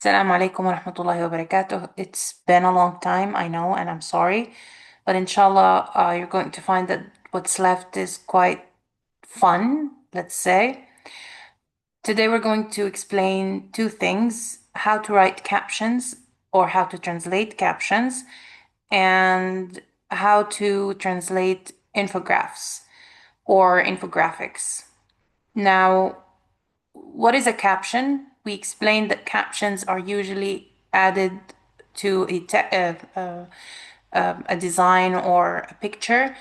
Assalamu alaikum wa rahmatullahi wa barakatuh. It's been a long time, I know, and I'm sorry, but inshallah, you're going to find that what's left is quite fun, let's say. Today, we're going to explain two things: how to write captions or how to translate captions, and how to translate infographics or infographics. Now, what is a caption? We explained that captions are usually added to a design or a picture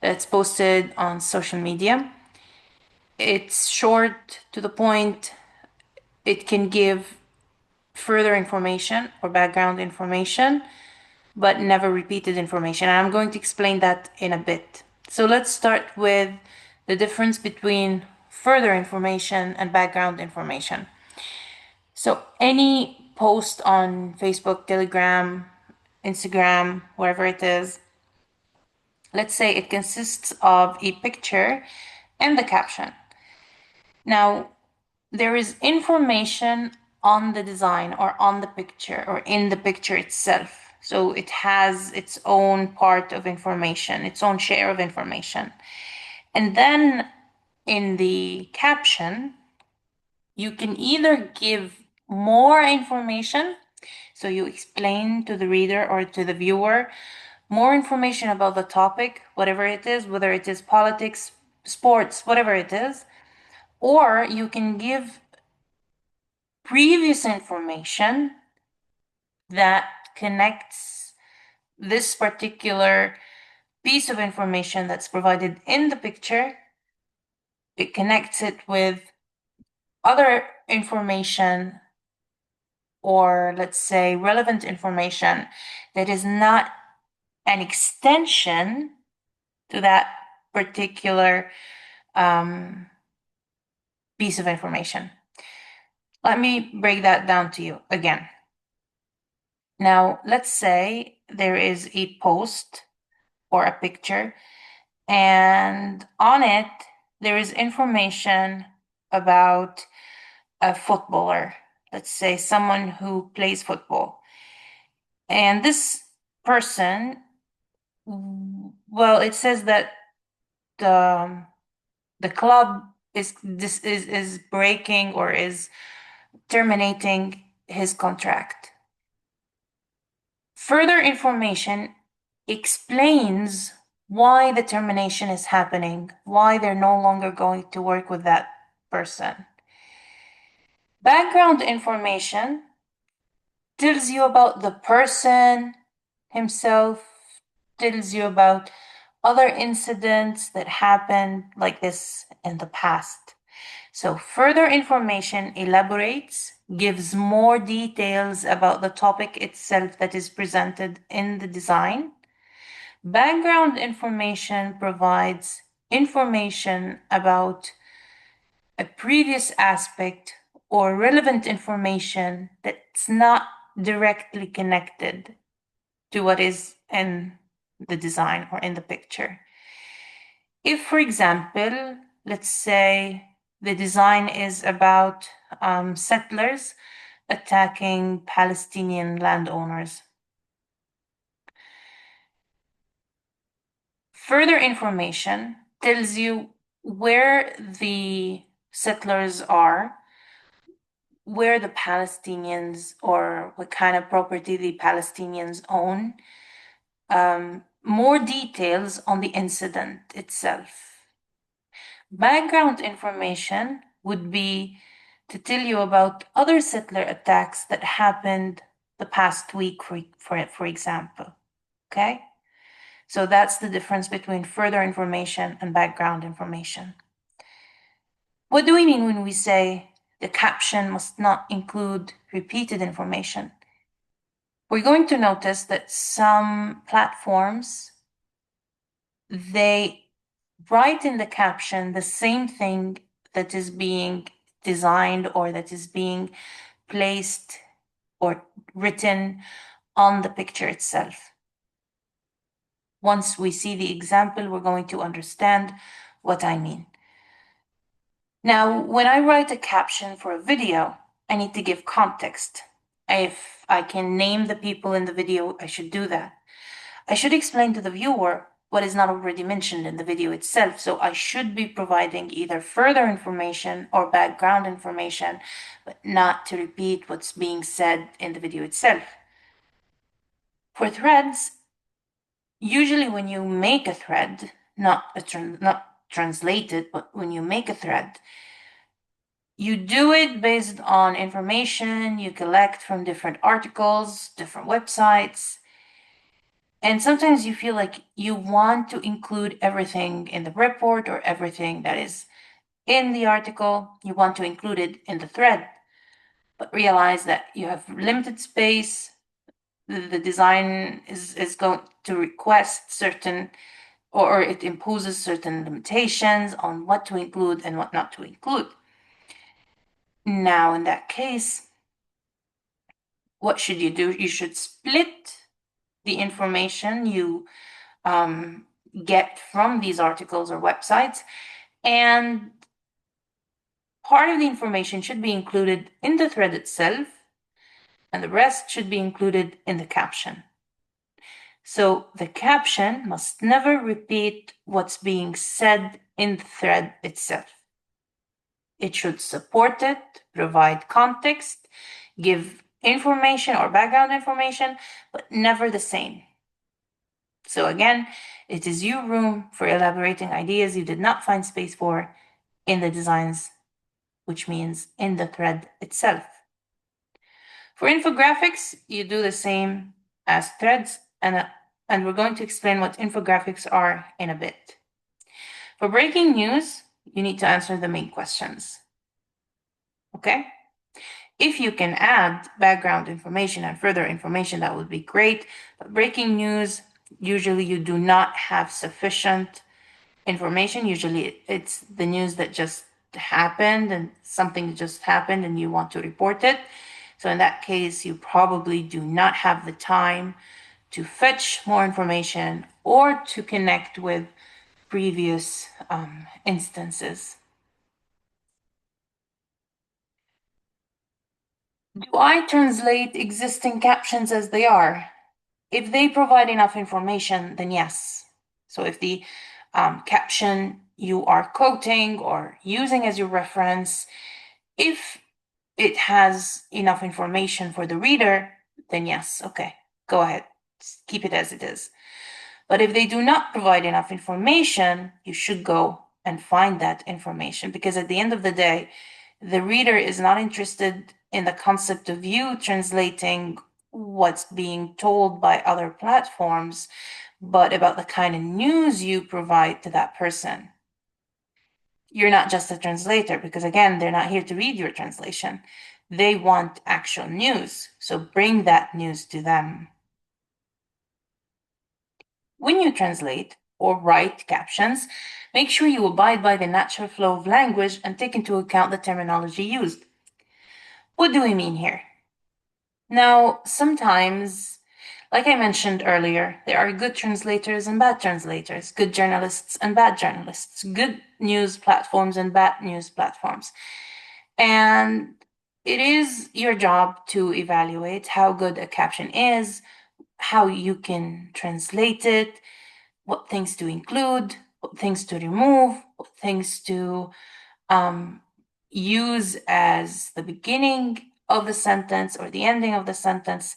that's posted on social media. It's short, to the point. It can give further information or background information, but never repeated information. And I'm going to explain that in a bit. So let's start with the difference between further information and background information. So any post on Facebook, Telegram, Instagram, wherever it is, let's say it consists of a picture and the caption. Now, there is information on the design or on the picture or in the picture itself. So it has its own part of information, its own share of information. And then in the caption, you can either give more information, so you explain to the reader or to the viewer more information about the topic, whatever it is, whether it is politics, sports, whatever it is, or you can give previous information that connects this particular piece of information that's provided in the picture. It connects it with other information, or let's say relevant information that is not an extension to that particular piece of information. Let me break that down to you again. Now, let's say there is a post or a picture, and on it, there is information about a footballer, let's say someone who plays football. And this person, well, it says that the club is breaking or is terminating his contract. Further information explains why the termination is happening, why they're no longer going to work with that person. Background information tells you about the person himself, tells you about other incidents that happened like this in the past. So further information elaborates, gives more details about the topic itself that is presented in the design. Background information provides information about a previous aspect or relevant information that's not directly connected to what is in the design or in the picture. If, for example, let's say the design is about settlers attacking Palestinian landowners, further information tells you where the settlers are, where the Palestinians or what kind of property the Palestinians own, more details on the incident itself. Background information would be to tell you about other settler attacks that happened the past week, for example. Okay? So that's the difference between further information and background information. What do we mean when we say the caption must not include repeated information? We're going to notice that some platforms, they write in the caption the same thing that is being designed or that is being placed or written on the picture itself. Once we see the example, we're going to understand what I mean. Now, when I write a caption for a video, I need to give context. If I can name the people in the video, I should do that. I should explain to the viewer what is not already mentioned in the video itself. So I should be providing either further information or background information, but not to repeat what's being said in the video itself. For threads, usually when you make a thread, not translate it, but when you make a thread, you do it based on information you collect from different articles, different websites. And sometimes you feel like you want to include everything in the report or everything that is in the article. You want to include it in the thread, but realize that you have limited space. The design is going to request certain, or it imposes certain limitations on what to include and what not to include. Now, in that case, what should you do? You should split the information you get from these articles or websites, and part of the information should be included in the thread itself, and the rest should be included in the caption. So the caption must never repeat what's being said in the thread itself. It should support it, provide context, give information or background information, but never the same. So again, it is your room for elaborating ideas you did not find space for in the designs, which means in the thread itself. For infographics, you do the same as threads, and we're going to explain what infographics are in a bit. For breaking news, you need to answer the main questions. Okay? If you can add background information and further information, that would be great. But breaking news, usually you do not have sufficient information. Usually it's the news that just happened and something just happened and you want to report it. So in that case, you probably do not have the time to fetch more information or to connect with previous instances. Do I translate existing captions as they are? If they provide enough information, then yes. So if the caption you are quoting or using as your reference, if it has enough information for the reader, then yes, okay, go ahead, keep it as it is. But if they do not provide enough information, you should go and find that information, because at the end of the day, the reader is not interested in the concept of you translating what's being told by other platforms, but about the kind of news you provide to that person. You're not just a translator, because again, they're not here to read your translation. They want actual news, so bring that news to them. When you translate or write captions, make sure you abide by the natural flow of language and take into account the terminology used. What do we mean here? Now, sometimes, like I mentioned earlier, there are good translators and bad translators, good journalists and bad journalists, good news platforms and bad news platforms. And it is your job to evaluate how good a caption is, how you can translate it, what things to include, what things to remove, what things to use as the beginning of the sentence or the ending of the sentence.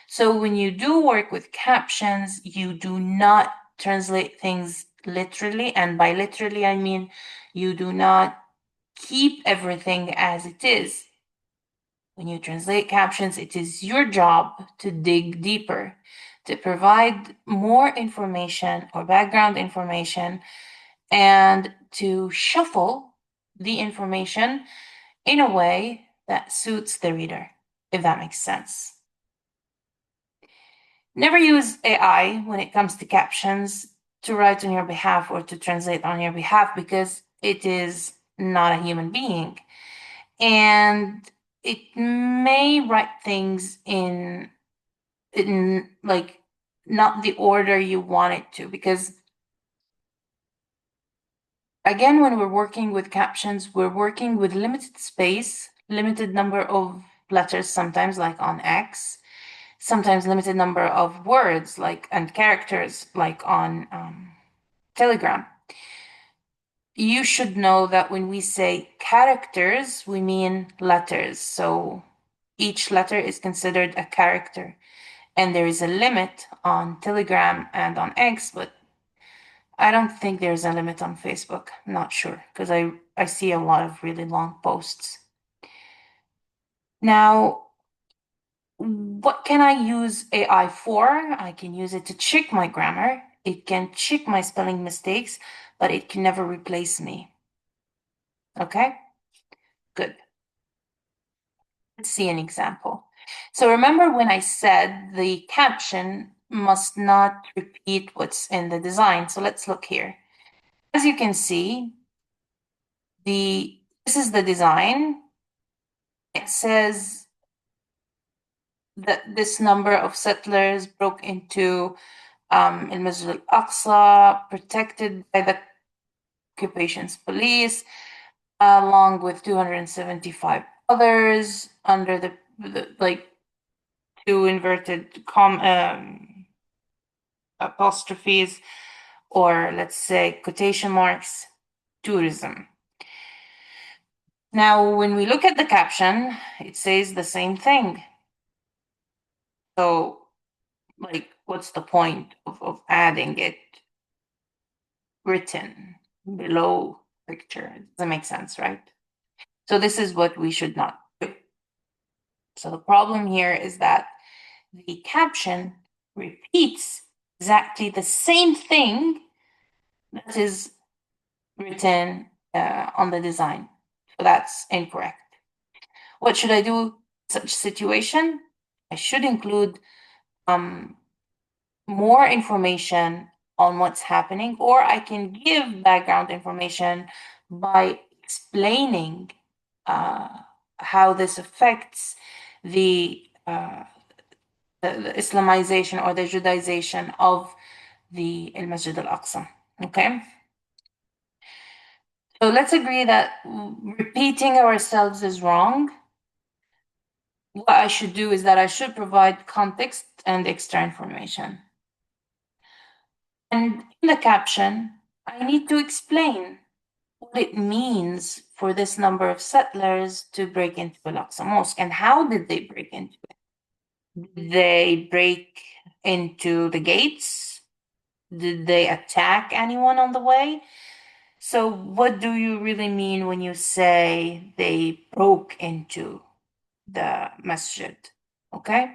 So when you do work with captions, you do not translate things literally. And by literally, I mean you do not keep everything as it is. When you translate captions, it is your job to dig deeper, to provide more information or background information, and to shuffle the information in a way that suits the reader, if that makes sense. Never use AI when it comes to captions to write on your behalf or to translate on your behalf, because it is not a human being. And it may write things in like not the order you want it to, because again, when we're working with captions, we're working with limited space, limited number of letters sometimes, like on X, sometimes limited number of words, like, and characters, like on Telegram. You should know that when we say characters, we mean letters. So each letter is considered a character. And there is a limit on Telegram and on X, but I don't think there's a limit on Facebook. I'm not sure, because I see a lot of really long posts. Now, what can I use AI for? I can use it to check my grammar. It can check my spelling mistakes, but it can never replace me. Okay? Good. Let's see an example. So remember when I said the caption must not repeat what's in the design. So let's look here. As you can see, this is the design. It says that this number of settlers broke into al-Masjid al-Aqsa, protected by the occupation's police, along with 275 others under the like two inverted apostrophes, or let's say quotation marks, tourism. Now, when we look at the caption, it says the same thing. So, like, what's the point of adding it written below picture? It doesn't make sense, right? So this is what we should not do. So the problem here is that the caption repeats exactly the same thing that is written on the design. So that's incorrect. What should I do in such situation? I should include more information on what's happening, or I can give background information by explaining how this affects the, the Islamization or the Judaization of the Al-Masjid al-Aqsa. Okay? So let's agree that repeating ourselves is wrong. What I should do is that I should provide context and extra information. And in the caption, I need to explain what it means for this number of settlers to break into Al-Aqsa Mosque, and how did they break into it? Did they break into the gates? Did they attack anyone on the way? So what do you really mean when you say they broke into the masjid? Okay?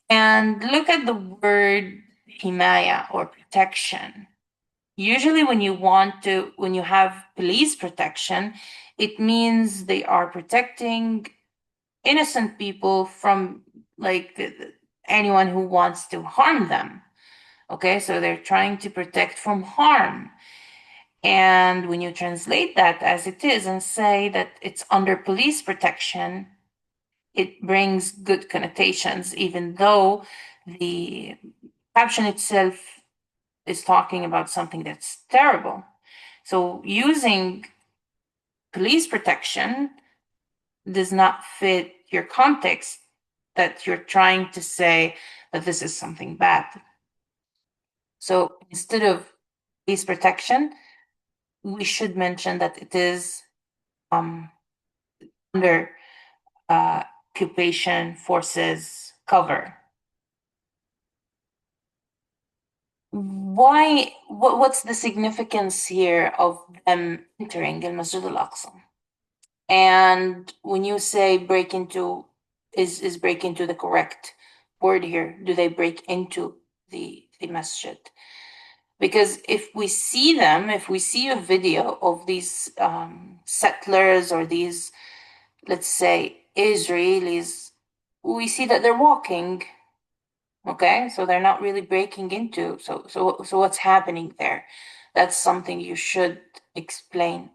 And look at the word himaya, or protection. Usually when you have police protection, it means they are protecting innocent people from, like, anyone who wants to harm them. Okay, so they're trying to protect from harm. And when you translate that as it is and say that it's under police protection, it brings good connotations, even though the caption itself is talking about something that's terrible. So using police protection does not fit your context, that you're trying to say that this is something bad. So instead of police protection, we should mention that it is under occupation forces cover. What's the significance here of them entering Al Masjid Al Aqsa? And when you say break into, is break into the correct word here? Do they break into the masjid? Because if we see them, if we see a video of these settlers, or these, let's say, Israelis, we see that they're walking. Okay, so they're not really breaking into. So what's happening there? That's something you should explain.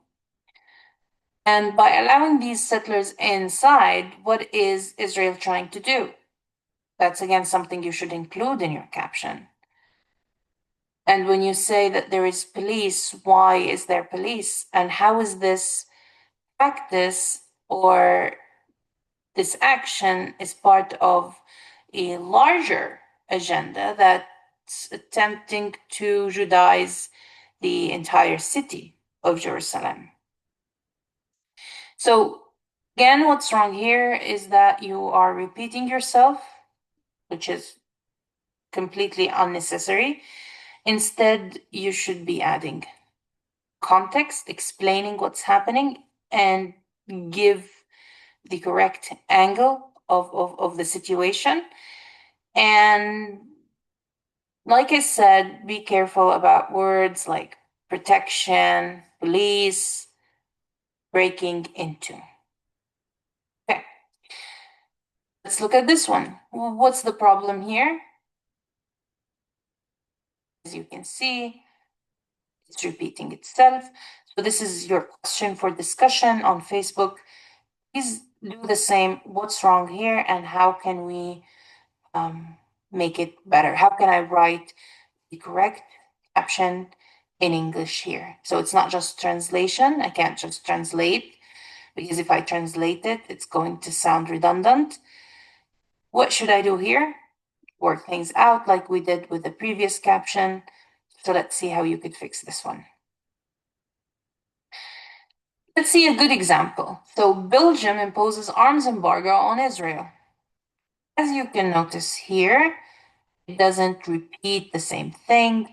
And by allowing these settlers inside, what is Israel trying to do? That's again something you should include in your caption. And when you say that there is police, why is there police? And how is this practice, or This action is part of a larger agenda that's attempting to Judaize the entire city of Jerusalem. So, again, what's wrong here is that you are repeating yourself, which is completely unnecessary. Instead, you should be adding context, explaining what's happening, and give the correct angle of the situation. And like I said, be careful about words like protection, police, breaking into. Okay, let's look at this one. What's the problem here? As you can see, it's repeating itself. So this is your question for discussion on Facebook. Please do the same. What's wrong here, and how can we make it better? How can I write the correct caption in English here? So it's not just translation. I can't just translate, because if I translate it, it's going to sound redundant. What should I do here? Work things out like we did with the previous caption. So let's see how you could fix this one. Let's see a good example. So Belgium imposes arms embargo on Israel. As you can notice here, it doesn't repeat the same thing.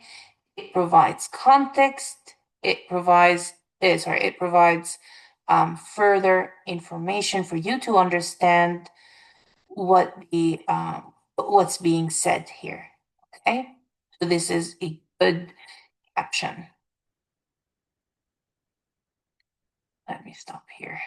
It provides context. It provides further information for you to understand what's being said here. Okay, so this is a good caption. Let me stop here.